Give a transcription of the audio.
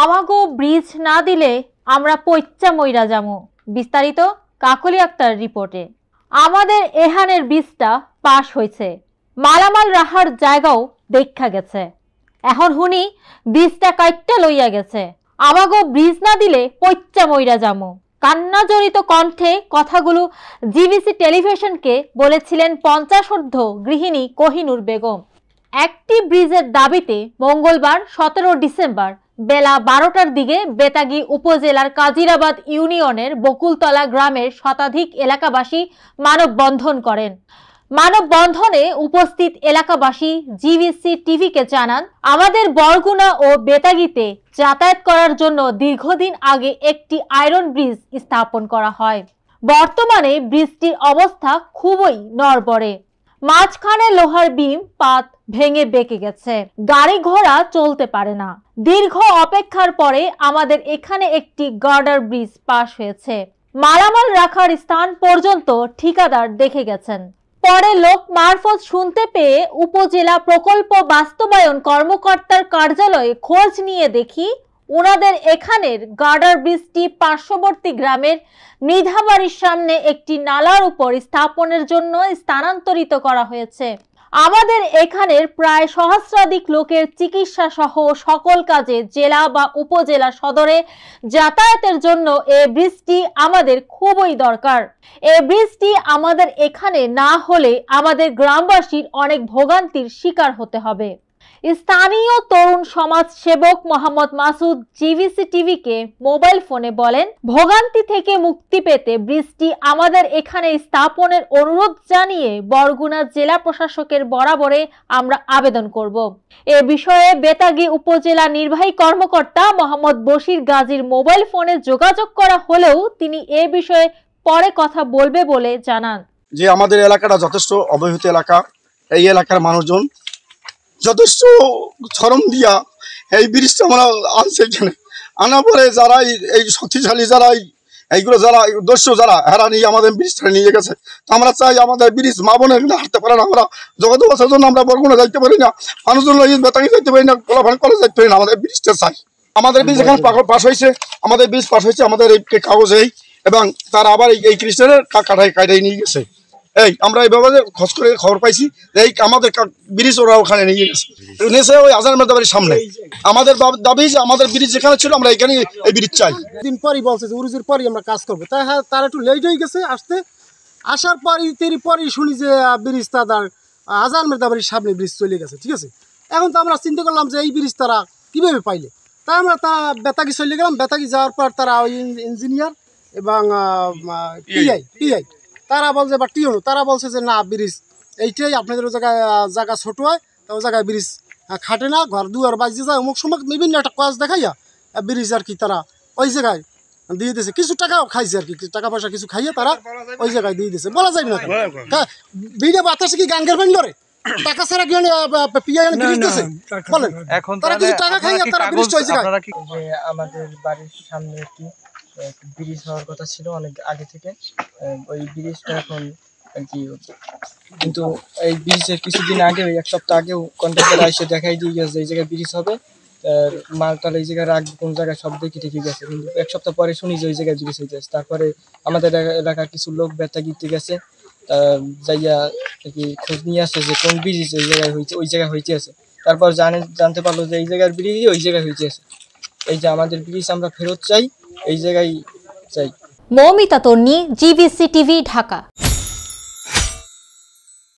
আমাগো ব্রিজ না দিলে আমরা পইচ্চা মইরা যামু। বিস্তারিত কাকলি আক্তার রিপোর্টে। আমাদের এহানের ব্রিজটা পাশ হয়েছে, মালামাল রাখার জায়গাও দেখা গেছে। এখন হুনি ব্রিজটা কাইট্টা লইয়া গেছে। আমাগো ব্রিজ না দিলে পইচ্চা মইরা যামু। কান্না জড়িত কণ্ঠে কথাগুলো জিবিসি টেলিভিশনকে বলেছিলেন 50 গৃহিণী কোহিনুর বেগম। একটি ব্রিজের দাবিতে মঙ্গলবার 17 ডিসেম্বর বেলা 12টার দিকে বেতাগী উপজেলার কাজিরাবাদ ইউনিয়নের বকুলতলা গ্রামের শতাধিক এলাকাবাসী মানববন্ধন করেন। মানববন্ধনে উপস্থিত এলাকাবাসী জিবিসি টিভিকে জানান, আমাদের বরগুনা ও বেতাগীতে যাতায়াত করার জন্য দীর্ঘদিন আগে একটি আয়রন ব্রিজ স্থাপন করা হয়। বর্তমানে ব্রিজটির অবস্থা খুবই নড়বড়ে। মাঝখানে লোহার বিম পাত ভেঙে বেঁকে গেছে, গাড়ি ঘোড়া চলতে পারে না। দীর্ঘ অপেক্ষার পরে আমাদের এখানে একটি গার্ডার ব্রিজ পাশ হয়েছে। মালামাল রাখার স্থান পর্যন্ত ঠিকাদার দেখে গেছেন। পরে লোক মারফত শুনতে পেয়ে উপজেলা প্রকল্প বাস্তবায়ন কর্মকর্তার কার্যালয়ে খোঁজ নিয়ে দেখি ওনাদের এখানের গার্ডার ব্রিজটি পার্শ্ববর্তী গ্রামের মৃধাবাড়ির সামনে একটি নালার উপর স্থাপনের জন্য স্থানান্তরিত করা হয়েছে। আমাদের এখানের প্রায় সহস্রাধিক লোকের চিকিৎসা সহ সকল কাজে জেলা বা উপজেলা সদরে যাতায়াতের জন্য এই ব্রিজটি আমাদের খুবই দরকার। এই ব্রিজটি আমাদের এখানে না হলে আমাদের গ্রামবাসীর অনেক ভোগান্তির শিকার হতে হবে। স্থানীয় তরুণ সমাজ সেবক মোহাম্মদ মাসুদ জিবিসি টিভিকে মোবাইল ফোনে বলেন, ভোগান্তি থেকে মুক্তি পেতে ব্রিজটি আমাদের এখানে স্থাপনের অনুরোধ জানিয়ে বরগুনা জেলা প্রশাসকের বরাবরে আমরা আবেদন করব। এ বিষয়ে বেতাগী উপজেলা নির্বাহী কর্মকর্তা মোহাম্মদ বশির গাজীর মোবাইল ফোনে যোগাযোগ করা হলেও তিনি এ বিষয়ে পরে কথা বলবে বলে জানান। যে আমাদের এলাকাটা যথেষ্ট অবহেলিত এলাকা, এই এলাকার মানুষজন যথেষ্ট শ্রম দিয়া এই ব্রিজটা আমরা আনছে। এখানে আনার পরে যারা এই শক্তিশালী যারা এইগুলো যারা দস্যু যারা হেরা নিয়ে আমাদের ব্রিজটা নিয়ে গেছে। তো আমরা চাই আমাদের ব্রিজ মা বোনের হাঁটতে পারে না, আমরা যোগাযোগ আসার জন্য আমরা বরগুনা যাইতে পারি না, মানুষজন বেতাগি যাইতে পারি না, কোলাফান কলেজ যাইতে পারি না। আমাদের ব্রিজটা চাই। আমাদের ব্রিজ এখানে পাশ হয়েছে, আমাদের ব্রিজ পাশ হয়েছে, আমাদের এই কাগজ এই এবং তারা আবার এই খ্রিস্টানের কাটাই নিয়ে গেছে। এই আমরা এইভাবে খোঁজ করে খবর পাইছি এই আমাদের ব্রিজ ওরা ওখানে নিয়ে গেছে ওই আজান মেদাবাড়ির সামনে। আমাদের দাবি যে আমাদের ব্রিজ যেখানে ছিল আমরা এখানে এই ব্রিজ চাই। দিন পরই বলছে যে উরুজের পরই আমরা কাজ করবো, তাই হ্যাঁ তারা একটু লেট হয়ে গেছে আসতে। আসার পরই শুনি যে ব্রিজ তাদের আজান মেদাবাড়ির সামনে ব্রিজ চলে গেছে। ঠিক আছে, এখন তো আমরা চিন্তা করলাম যে এই ব্রিজ তারা কীভাবে পাইলে, তাই আমরা তা বেতাগি চলে গেলাম। বেতাগি যাওয়ার পর তারা ওই ইঞ্জিনিয়ার এবং পিআই তারা বলছে বা টিও তারা বলছে যে না ব্রিজ এইটাই আপনাদের জায়গা ছোট হয়, তো ওই জায়গায় ব্রিজ খাটে না, ঘর দুয়ার বাজিয়ে যায় অমুক সময় বিভিন্ন একটা কাজ দেখাইয়া ব্রিজ আর কি তারা ওই জায়গায় দিয়ে দিয়েছে। কিছু টাকাও খাইছে আর কি, টাকা পয়সা কিছু খাইয়ে তারা ওই জায়গায় দিয়ে দিয়েছে। বলা যায় না ভিডিও বাতাসে কি গাঙ্গের ব্যান্ড করে টাকা ছাড়া কি পিআই ব্রিজ দিয়েছে বলেন? তারা কিছু টাকা খাইয়ে তারা ব্রিজ ওই জায়গায়। আমাদের বাড়ির সামনে একটি ব্রিজ হওয়ার কথা ছিল অনেক আগে থেকে, ওই ব্রিজটা এখন আর কি, কিন্তু এই ব্রিজের কিছুদিন আগে এক সপ্তাহ আগেও কন্ট্রাক্টর এসে দেখাই দিয়ে গেছে এই জায়গায় ব্রিজ হবে, মালটাল এই জায়গায় রাখবে কোন জায়গায় সব দেখে ঠিকই গেছে, কিন্তু এক সপ্তাহ পরে শুনি যে ওই জায়গায় ব্রিজ হয়ে গেছে। তারপরে আমাদের এলাকার কিছু লোক বেতাগিতে গেছে, যাইয়া কি খোঁজ নিয়ে আসছে যে কোন ব্রিজ ওই জায়গায় হয়েছে, ওই জায়গায় হয়েছে আছে। তারপর জানতে পারলো যে এই জায়গার ব্রিজই ওই জায়গায় হয়েছে আছে। এই যে আমাদের ব্রিজ আমরা ফেরত চাই, এই জায়গায় চাই। মৌমিতা তন্নি, জিবিসি টিভি, ঢাকা।